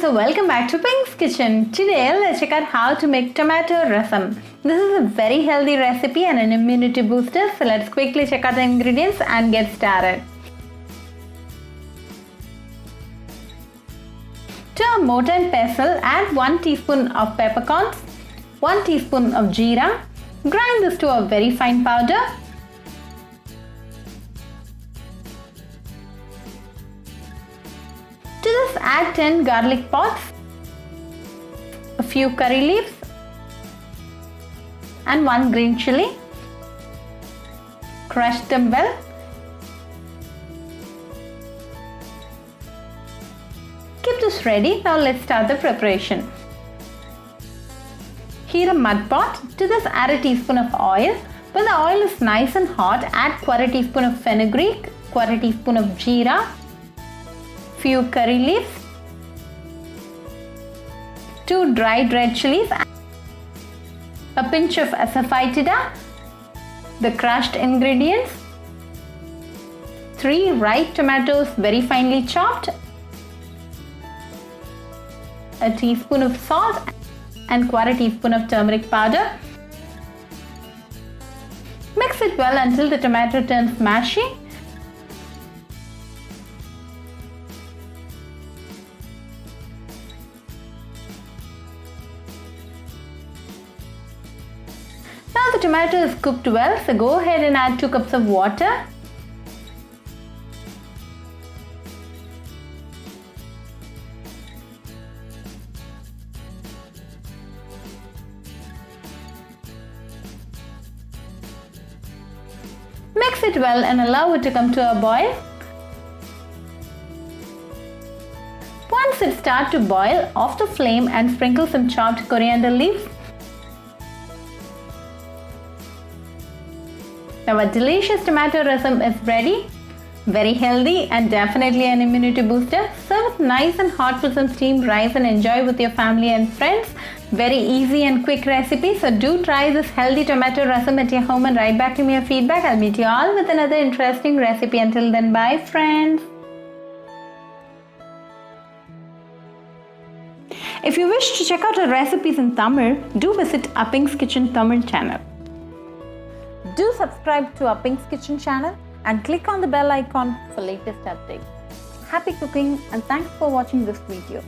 so welcome back to Pink's Kitchen. Today let's check out how to make tomato rasam. This is a very healthy recipe and an immunity booster, so let's quickly check out the ingredients and get started. To a mortar and pestle, add 1 teaspoon of peppercorns, 1 teaspoon of jeera. Grind this to a very fine powder. To this, add 10 garlic pods, a few curry leaves, and 1 green chilli. Crush them well. Keep this ready. Now let's start the preparation. Heat a mud pot. To this, add a teaspoon of oil. When the oil is nice and hot, add 1/4 teaspoon of fenugreek, 1/4 teaspoon of jeera, few curry leaves, 2 dried red chilies, a pinch of ASAFOETIDA, the crushed ingredients, 3 ripe tomatoes very finely chopped, a teaspoon of salt and 1/4 teaspoon of turmeric powder. Mix it well until the tomato turns mushy. Now the tomato is cooked well, so go ahead and add 2 cups of water. Mix it well and allow it to come to a boil. Once it starts to boil, off the flame and sprinkle some chopped coriander leaves. Now a delicious tomato rasam is ready. Very healthy and definitely an immunity booster. Serve it nice and hot with some steamed rice and enjoy with your family and friends. Very easy and quick recipe, so do try this healthy tomato rasam at your home and write back to me your feedback. I'll meet you all with another interesting recipe. Until then, bye friends. If you wish to check out our recipes in Tamil, do visit our Pink's Kitchen Tamil channel. Do subscribe to our Pink's Kitchen channel and click on the bell icon for latest updates. Happy cooking and thanks for watching this video.